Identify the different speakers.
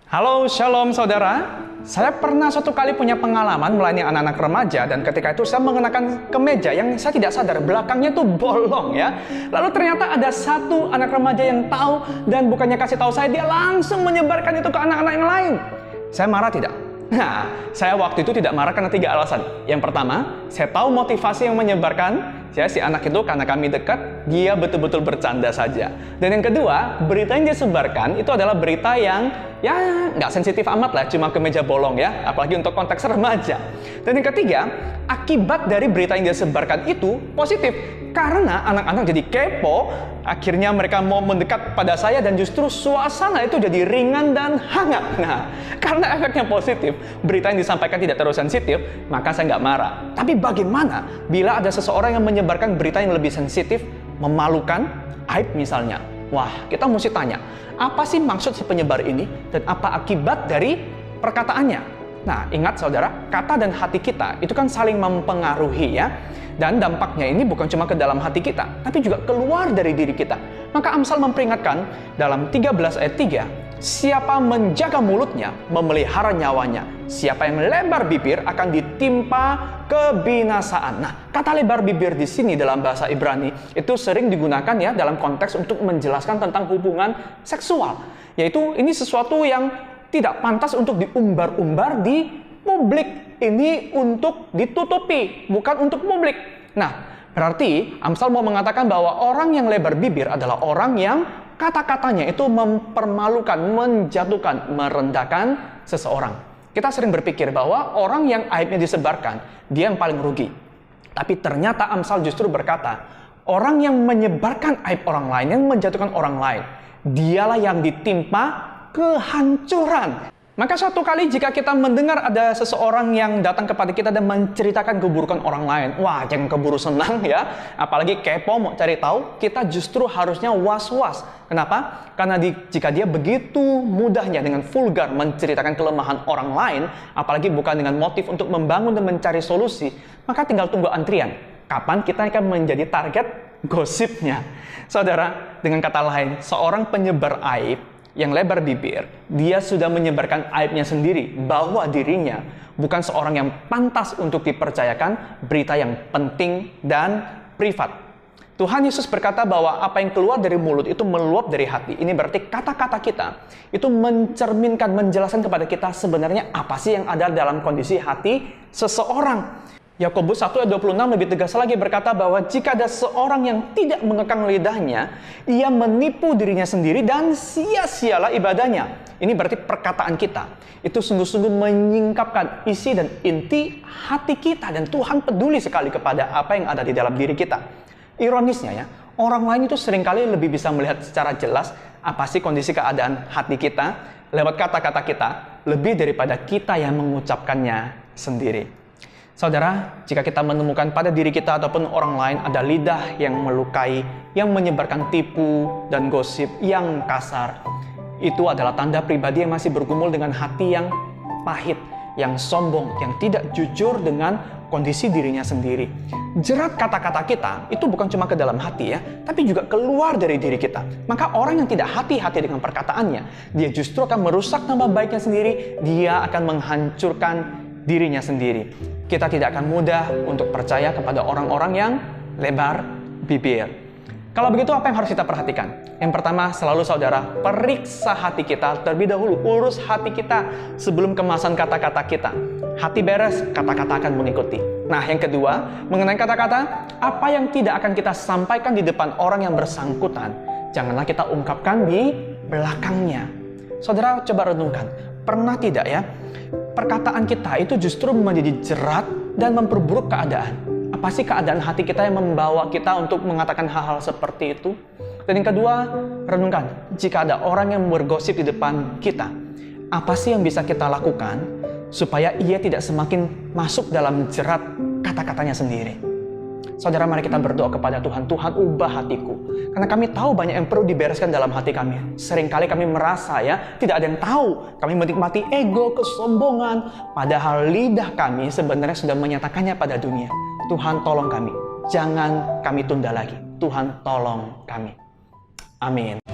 Speaker 1: Halo, shalom saudara. Saya pernah suatu kali punya pengalaman melayani anak-anak remaja, dan ketika itu saya mengenakan kemeja yang saya tidak sadar belakangnya tuh bolong ya. Lalu ternyata ada satu anak remaja yang tahu, dan bukannya kasih tahu saya, dia langsung menyebarkan itu ke anak-anak yang lain. Saya marah tidak? Nah, saya waktu itu tidak marah karena 3 alasan. Yang pertama, saya tahu motivasi yang menyebarkan. Si anak itu karena kami dekat, dia betul-betul bercanda saja. Dan yang kedua, berita yang dia sebarkan itu adalah berita yang ya nggak sensitif amat lah, cuma kemeja bolong ya, apalagi untuk konteks remaja. Dan yang ketiga, akibat dari berita yang dia sebarkan itu positif, karena anak-anak jadi kepo, akhirnya mereka mau mendekat pada saya, dan justru suasana itu jadi ringan dan hangat. Nah, karena efeknya positif, berita yang disampaikan tidak terlalu sensitif, maka saya nggak marah. Tapi bagaimana bila ada seseorang yang menyebarkan berita yang lebih sensitif, memalukan, aib misalnya? Wah, kita mesti tanya, apa sih maksud si penyebar ini, dan apa akibat dari perkataannya? Nah, ingat saudara, kata dan hati kita itu kan saling mempengaruhi ya. Dan dampaknya ini bukan cuma ke dalam hati kita, tapi juga keluar dari diri kita. Maka Amsal memperingatkan dalam 13 ayat 3, siapa menjaga mulutnya, memelihara nyawanya. Siapa yang lebar bibir akan ditimpa kebinasaan. Nah, kata lebar bibir di sini dalam bahasa Ibrani itu sering digunakan ya dalam konteks untuk menjelaskan tentang hubungan seksual. Yaitu ini sesuatu yang tidak pantas untuk diumbar-umbar di publik. Ini untuk ditutupi, bukan untuk publik. Nah, berarti Amsal mau mengatakan bahwa orang yang lebar bibir adalah orang yang kata-katanya itu mempermalukan, menjatuhkan, merendahkan seseorang. Kita sering berpikir bahwa orang yang aibnya disebarkan, dia yang paling rugi. Tapi ternyata Amsal justru berkata, orang yang menyebarkan aib orang lain, yang menjatuhkan orang lain, dialah yang ditimpa kehancuran. Maka suatu kali jika kita mendengar ada seseorang yang datang kepada kita dan menceritakan keburukan orang lain, wah, jangan keburu senang ya, apalagi kepo mau cari tahu, kita justru harusnya was-was. Kenapa? Karena jika dia begitu mudahnya dengan vulgar menceritakan kelemahan orang lain, apalagi bukan dengan motif untuk membangun dan mencari solusi, maka tinggal tunggu antrian. Kapan kita akan menjadi target gosipnya? Saudara, dengan kata lain, seorang penyebar aib yang lebar bibir, dia sudah menyebarkan aibnya sendiri, bahwa dirinya bukan seorang yang pantas untuk dipercayakan berita yang penting dan privat. Tuhan Yesus berkata bahwa apa yang keluar dari mulut itu meluap dari hati. Ini berarti kata-kata kita itu mencerminkan, menjelaskan kepada kita sebenarnya apa sih yang ada dalam kondisi hati seseorang. Yakobus 1 ayat 26 lebih tegas lagi berkata bahwa jika ada seorang yang tidak mengekang lidahnya, ia menipu dirinya sendiri dan sia-sialah ibadahnya. Ini berarti perkataan kita itu sungguh-sungguh menyingkapkan isi dan inti hati kita, dan Tuhan peduli sekali kepada apa yang ada di dalam diri kita. Ironisnya ya, orang lain itu seringkali lebih bisa melihat secara jelas apa sih kondisi keadaan hati kita lewat kata-kata kita, lebih daripada kita yang mengucapkannya sendiri. Saudara, jika kita menemukan pada diri kita ataupun orang lain ada lidah yang melukai, yang menyebarkan tipu dan gosip yang kasar, itu adalah tanda pribadi yang masih bergumul dengan hati yang pahit, yang sombong, yang tidak jujur dengan kondisi dirinya sendiri. Jerat kata-kata kita itu bukan cuma ke dalam hati ya, tapi juga keluar dari diri kita. Maka orang yang tidak hati-hati dengan perkataannya, dia justru akan merusak nama baiknya sendiri, dia akan menghancurkan dirinya sendiri. Kita tidak akan mudah untuk percaya kepada orang-orang yang lebar bibir. Kalau begitu, apa yang harus kita perhatikan? Yang pertama, selalu saudara, periksa hati kita terlebih dahulu. Urus hati kita sebelum kemasan kata-kata kita. Hati beres, kata-kata akan mengikuti. Nah, yang kedua, mengenai kata-kata, apa yang tidak akan kita sampaikan di depan orang yang bersangkutan, janganlah kita ungkapkan di belakangnya. Saudara, coba renungkan. Pernah tidak ya, perkataan kita itu justru menjadi jerat dan memperburuk keadaan? Apa sih keadaan hati kita yang membawa kita untuk mengatakan hal-hal seperti itu? Dan yang kedua, renungkan, jika ada orang yang bergosip di depan kita, apa sih yang bisa kita lakukan supaya ia tidak semakin masuk dalam jerat kata-katanya sendiri? Saudara, mari kita berdoa kepada Tuhan. Tuhan, ubah hatiku. Karena kami tahu banyak yang perlu dibereskan dalam hati kami. Seringkali kami merasa ya, tidak ada yang tahu. Kami menikmati ego, kesombongan. Padahal lidah kami sebenarnya sudah menyatakannya pada dunia. Tuhan, tolong kami. Jangan kami tunda lagi. Tuhan, tolong kami. Amin.